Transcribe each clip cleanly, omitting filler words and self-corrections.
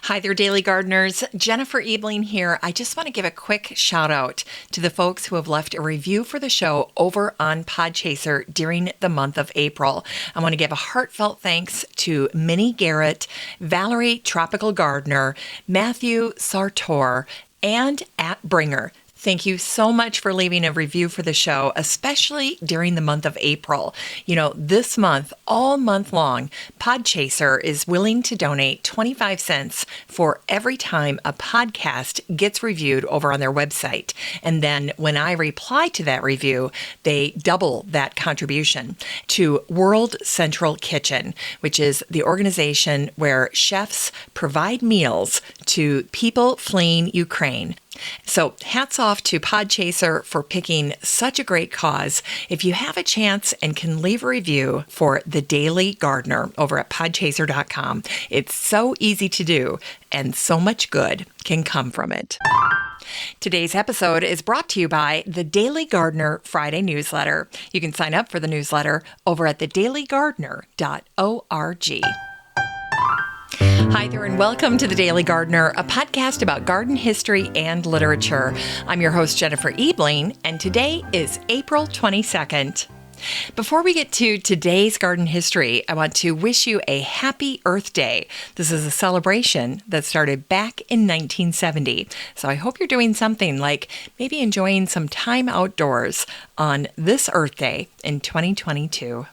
Hi there, Daily Gardeners. Jennifer Ebling here. I just want to give a quick shout out to the folks who have left a review for the show over on Podchaser during the month of April. I want to give a heartfelt thanks to Minnie Garrett, Valerie Tropical Gardener, Matthew Sartor, and @Bringer. Thank you so much for leaving a review for the show, especially during the month of April. You know, this month, all month long, Podchaser is willing to donate 25 cents for every time a podcast gets reviewed over on their website. And then when I reply to that review, they double that contribution to World Central Kitchen, which is the organization where chefs provide meals to people fleeing Ukraine. So hats off to Podchaser for picking such a great cause. If you have a chance and can leave a review for The Daily Gardener over at podchaser.com, it's so easy to do and so much good can come from it. Today's episode is brought to you by the Daily Gardener Friday newsletter. You can sign up for the newsletter over at thedailygardener.org. Hi there and welcome to The Daily Gardener, a podcast about garden history and literature. I'm your host, Jennifer Ebling, and today is April 22nd. Before we get to today's garden history, I want to wish you a happy Earth Day. This is a celebration that started back in 1970, so I hope you're doing something like maybe enjoying some time outdoors on this Earth Day in 2022.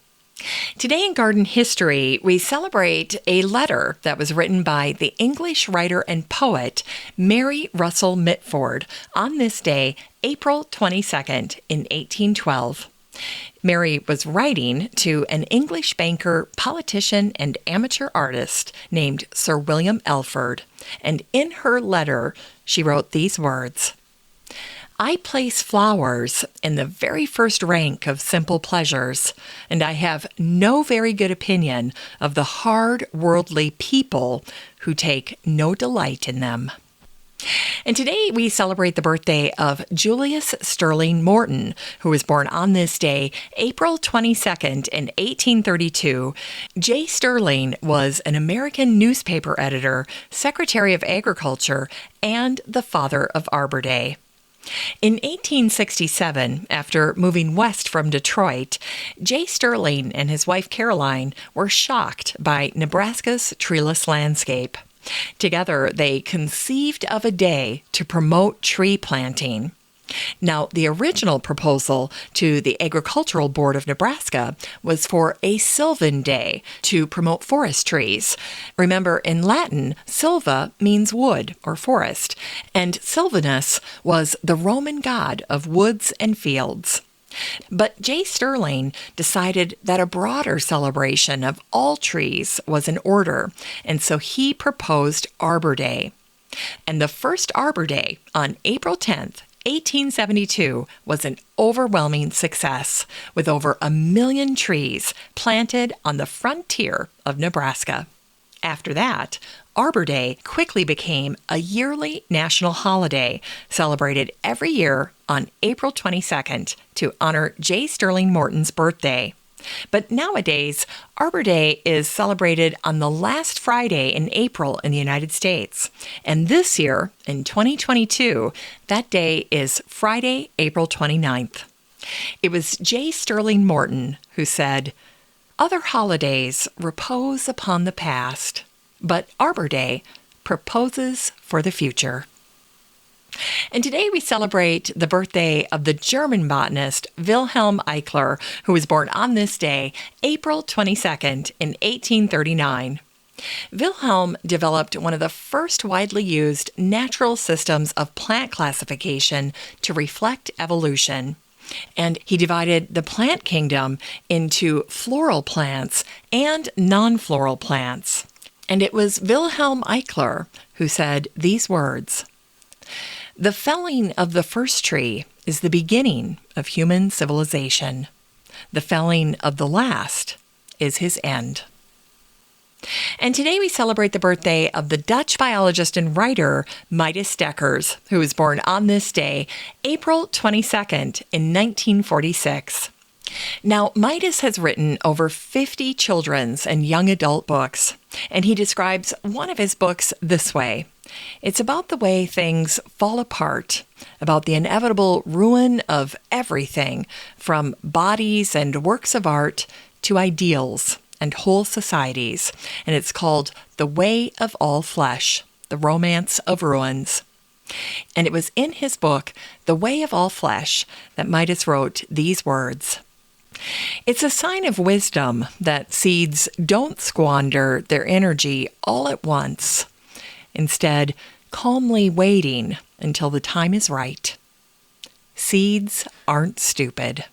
Today in garden history, we celebrate a letter that was written by the English writer and poet Mary Russell Mitford on this day, April 22nd in 1812. Mary was writing to an English banker, politician, and amateur artist named Sir William Eichler, and in her letter, she wrote these words: I place flowers in the very first rank of simple pleasures, and I have no very good opinion of the hard worldly people who take no delight in them. And today we celebrate the birthday of Julius Sterling Morton, who was born on this day, April 22nd in 1832. J. Sterling was an American newspaper editor, Secretary of Agriculture, and the father of Arbor Day. In 1867, after moving west from Detroit, J. Sterling and his wife Caroline were shocked by Nebraska's treeless landscape. Together, they conceived of a day to promote tree planting. Now, the original proposal to the Agricultural Board of Nebraska was for a Sylvan Day to promote forest trees. Remember, in Latin, silva means wood or forest, and Sylvanus was the Roman god of woods and fields. But J. Sterling decided that a broader celebration of all trees was in order, and so he proposed Arbor Day. And the first Arbor Day on April 10th, 1872 was an overwhelming success, with over 1 million trees planted on the frontier of Nebraska. After that, Arbor Day quickly became a yearly national holiday, celebrated every year on April 22nd to honor J. Sterling Morton's birthday. But nowadays, Arbor Day is celebrated on the last Friday in April in the United States. And this year, in 2022, that day is Friday, April 29th. It was J. Sterling Morton who said, "Other holidays repose upon the past, but Arbor Day proposes for the future." And today we celebrate the birthday of the German botanist Wilhelm Eichler, who was born on this day, April 22nd in 1839. Wilhelm developed one of the first widely used natural systems of plant classification to reflect evolution. And he divided the plant kingdom into floral plants and non-floral plants. And it was Wilhelm Eichler who said these words: "The felling of the first tree is the beginning of human civilization. The felling of the last is his end." And today we celebrate the birthday of the Dutch biologist and writer Midas, who was born on this day, April 22nd in 1946. Now, Midas has written over 50 children's and young adult books, and he describes one of his books this way. It's about the way things fall apart, about the inevitable ruin of everything, from bodies and works of art to ideals and whole societies, and it's called The Way of All Flesh, The Romance of Ruins. And it was in his book, The Way of All Flesh, that Midas wrote these words. It's a sign of wisdom that seeds don't squander their energy all at once, instead calmly waiting until the time is right. Seeds aren't stupid.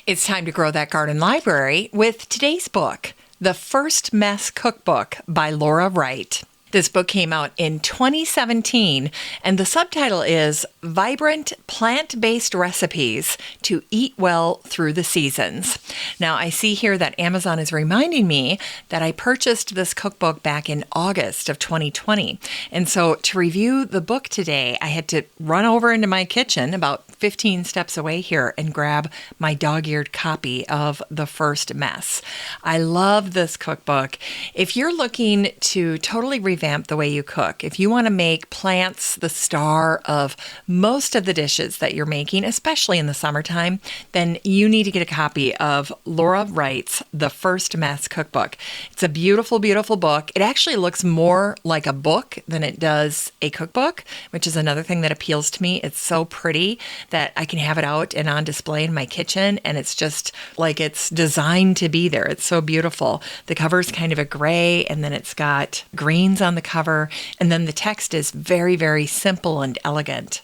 It's time to grow that garden library with today's book, The First Mess Cookbook by Laura Wright. This book came out in 2017, and the subtitle is Vibrant Plant-Based Recipes to Eat Well Through the Seasons. Now, I see here that Amazon is reminding me that I purchased this cookbook back in August of 2020. And so to review the book today, I had to run over into my kitchen about 15 steps away here and grab my dog-eared copy of The First Mess. I love this cookbook. If you're looking to totally revamp the way you cook, if you want to make plants the star of most of the dishes that you're making, especially in the summertime, then you need to get a copy of Laura Wright's The First Mess Cookbook. It's a beautiful, beautiful book. It actually looks more like a book than it does a cookbook, which is another thing that appeals to me. It's so pretty that I can have it out and on display in my kitchen, and it's just like it's designed to be there. It's so beautiful. The cover's kind of a gray, and then it's got greens on the cover, and then the text is very, very simple and elegant.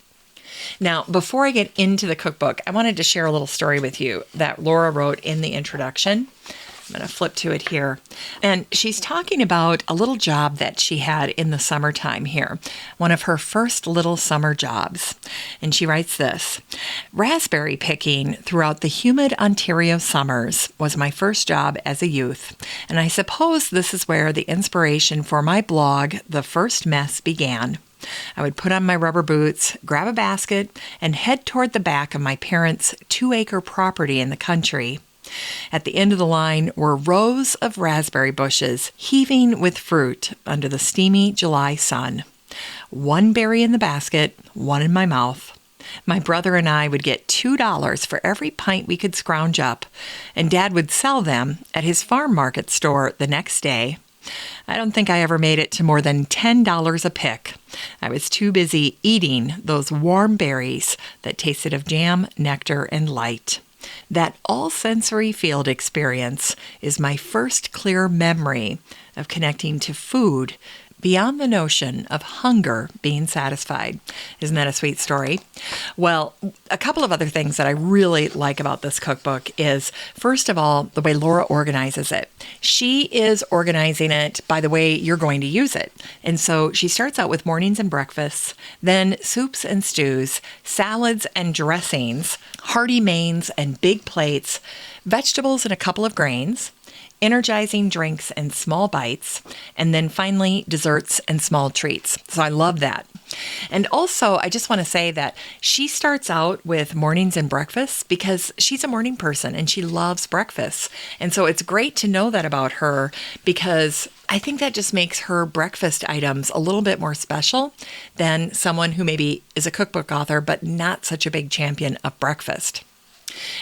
Now, before I get into the cookbook, I wanted to share a little story with you that Laura wrote in the introduction. I'm going to flip to it here. And she's talking about a little job that she had in the summertime here, one of her first little summer jobs. And she writes this, raspberry picking throughout the humid Ontario summers was my first job as a youth. And I suppose this is where the inspiration for my blog, The First Mess, began. I would put on my rubber boots, grab a basket, and head toward the back of my parents' 2-acre property in the country. At the end of the line were rows of raspberry bushes heaving with fruit under the steamy July sun. One berry in the basket, one in my mouth. My brother and I would get $2 for every pint we could scrounge up, and Dad would sell them at his farm market store the next day. I don't think I ever made it to more than $10 a pick. I was too busy eating those warm berries that tasted of jam, nectar, and light. That all-sensory field experience is my first clear memory of connecting to food beyond the notion of hunger being satisfied. Isn't that a sweet story? Well, a couple of other things that I really like about this cookbook is, first of all, the way Laura organizes it. She is organizing it by the way you're going to use it. And so she starts out with mornings and breakfasts, then soups and stews, salads and dressings, hearty mains and big plates, vegetables and a couple of grains, energizing drinks and small bites, and then finally desserts and small treats. So I love that. And also, I just want to say that she starts out with mornings and breakfasts because she's a morning person and she loves breakfast. And so it's great to know that about her because I think that just makes her breakfast items a little bit more special than someone who maybe is a cookbook author but not such a big champion of breakfast.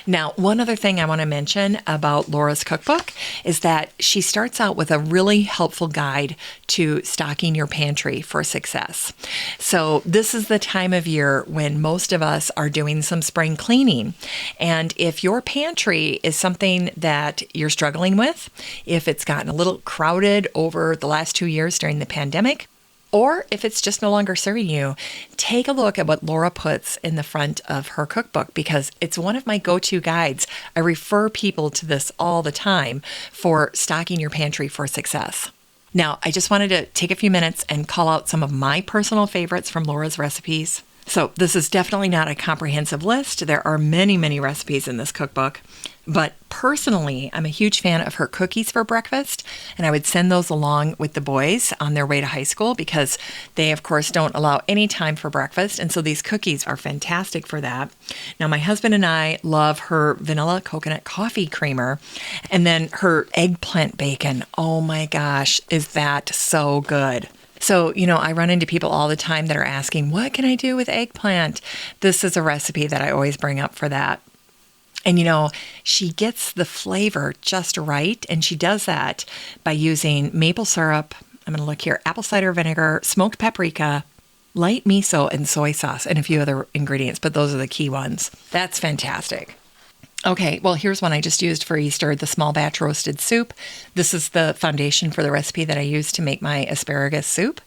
Now, one other thing I want to mention about Laura's cookbook is that she starts out with a really helpful guide to stocking your pantry for success. So this is the time of year when most of us are doing some spring cleaning. And if your pantry is something that you're struggling with, if it's gotten a little crowded over the last 2 years during the pandemic, or if it's just no longer serving you, take a look at what Laura puts in the front of her cookbook because it's one of my go-to guides. I refer people to this all the time for stocking your pantry for success. Now, I just wanted to take a few minutes and call out some of my personal favorites from Laura's recipes. So this is definitely not a comprehensive list. There are many, many recipes in this cookbook. But personally, I'm a huge fan of her cookies for breakfast, and I would send those along with the boys on their way to high school because they, of course, don't allow any time for breakfast, and so these cookies are fantastic for that. Now, my husband and I love her vanilla coconut coffee creamer, and then her eggplant bacon. Oh my gosh, is that so good? So, I run into people all the time that are asking, what can I do with eggplant? This is a recipe that I always bring up for that. And she gets the flavor just right, and she does that by using maple syrup. I'm going to look here: apple cider vinegar, smoked paprika, light miso, and soy sauce, and a few other ingredients, but those are the key ones. That's fantastic. Okay, well, here's one I just used for Easter, the small batch roasted soup. This is the foundation for the recipe that I used to make my asparagus soup.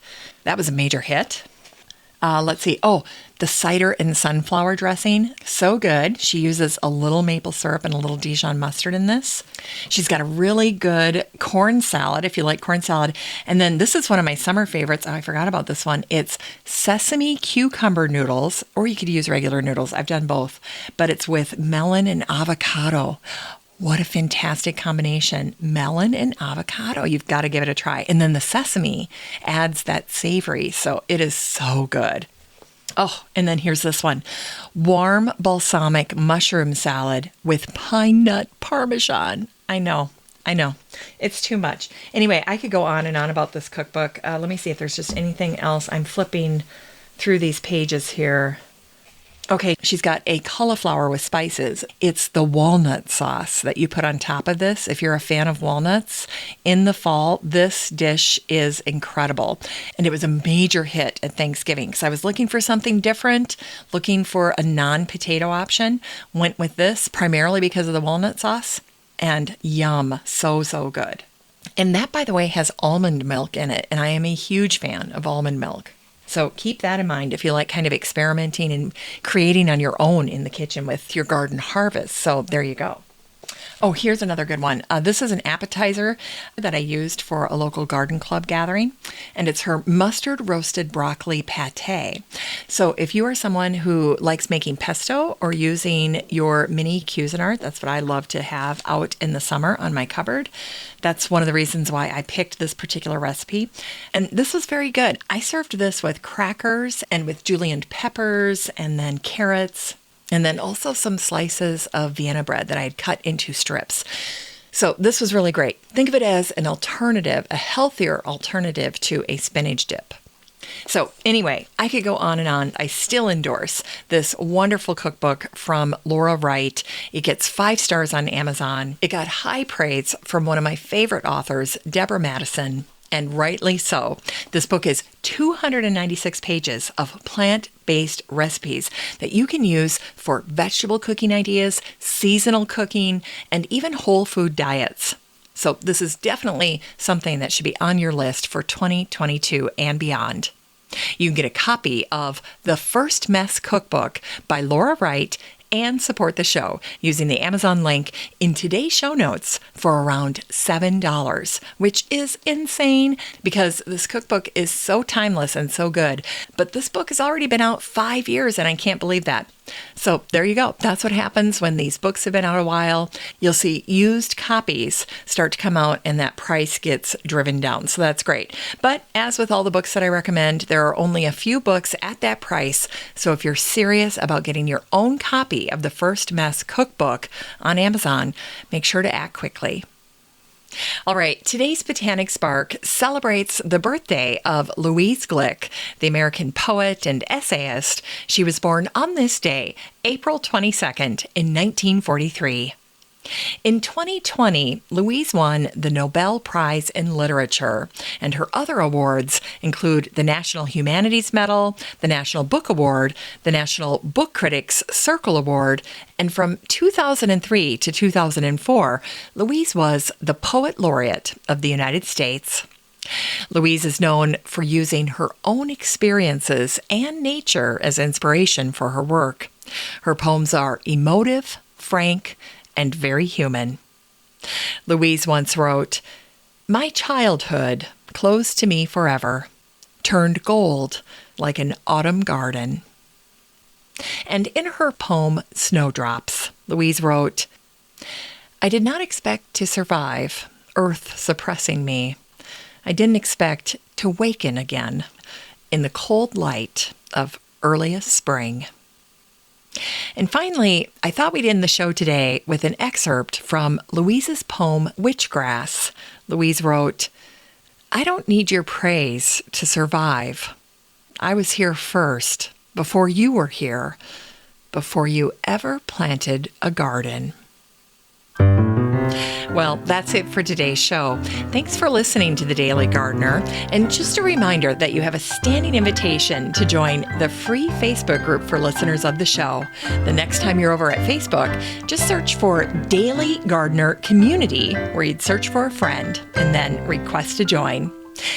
That was a major hit. Let's see. Oh, the cider and sunflower dressing. So good. She uses a little maple syrup and a little Dijon mustard in this. She's got a really good corn salad, if you like corn salad. And then this is one of my summer favorites. Oh, I forgot about this one. It's sesame cucumber noodles, or you could use regular noodles. I've done both, but it's with melon and avocado. What a fantastic combination. Melon and avocado. You've got to give it a try. And then the sesame adds that savory. So it is so good. Oh, and then here's this one. Warm balsamic mushroom salad with pine nut parmesan. I know. It's too much. Anyway, I could go on and on about this cookbook. Let me see if there's just anything else. I'm flipping through these pages here. Okay, she's got a cauliflower with spices. It's the walnut sauce that you put on top of this. If you're a fan of walnuts in the fall, this dish is incredible. And it was a major hit at Thanksgiving. So I was looking for something different, looking for a non-potato option. Went with this primarily because of the walnut sauce. And yum, so good. And that, by the way, has almond milk in it. And I am a huge fan of almond milk. So keep that in mind if you like kind of experimenting and creating on your own in the kitchen with your garden harvest. So there you go. Oh, here's another good one. This is an appetizer that I used for a local garden club gathering, and it's her mustard roasted broccoli pate. So if you are someone who likes making pesto or using your mini Cuisinart, that's what I love to have out in the summer on my cupboard. That's one of the reasons why I picked this particular recipe. And this was very good. I served this with crackers and with julienne peppers and then carrots. And then also some slices of Vienna bread that I had cut into strips. So this was really great. Think of it as an alternative, a healthier alternative to a spinach dip. So anyway, I could go on and on. I still endorse this wonderful cookbook from Laura Wright. It gets 5 stars on Amazon. It got high praise from one of my favorite authors, Deborah Madison. And rightly so. This book is 296 pages of plant-based recipes that you can use for vegetable cooking ideas, seasonal cooking, and even whole food diets. So this is definitely something that should be on your list for 2022 and beyond. You can get a copy of The First Mess Cookbook by Laura Wright and support the show using the Amazon link in today's show notes for around $7, which is insane because this cookbook is so timeless and so good. But this book has already been out 5 years, and I can't believe that. So there you go. That's what happens when these books have been out a while. You'll see used copies start to come out and that price gets driven down. So that's great. But as with all the books that I recommend, there are only a few books at that price. So if you're serious about getting your own copy of The First Mess Cookbook on Amazon, make sure to act quickly. All right, today's Botanic Spark celebrates the birthday of Louise Glick, the American poet and essayist. She was born on this day, April 22nd, in 1943. In 2020, Louise won the Nobel Prize in Literature, and her other awards include the National Humanities Medal, the National Book Award, the National Book Critics Circle Award, and from 2003 to 2004, Louise was the Poet Laureate of the United States. Louise is known for using her own experiences and nature as inspiration for her work. Her poems are emotive, frank, and very human. Louise once wrote, "My childhood, close to me forever, turned gold like an autumn garden." And in her poem, Snowdrops, Louise wrote, "I did not expect to survive, earth suppressing me. I didn't expect to waken again in the cold light of earliest spring." And finally, I thought we'd end the show today with an excerpt from Louise's poem, Witchgrass. Louise wrote, "I don't need your praise to survive. I was here first, before you were here, before you ever planted a garden." Well, that's it for today's show. Thanks for listening to The Daily Gardener. And just a reminder that you have a standing invitation to join the free Facebook group for listeners of the show. The next time you're over at Facebook, just search for Daily Gardener Community, where you'd search for a friend and then request to join.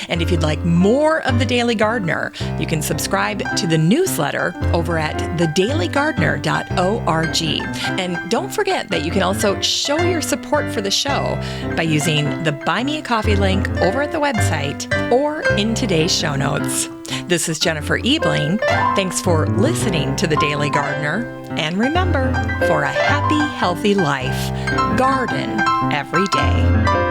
And if you'd like more of The Daily Gardener, you can subscribe to the newsletter over at thedailygardener.org. And don't forget that you can also show your support for the show by using the Buy Me a Coffee link over at the website or in today's show notes. This is Jennifer Ebling. Thanks for listening to The Daily Gardener. And remember, for a happy, healthy life, garden every day.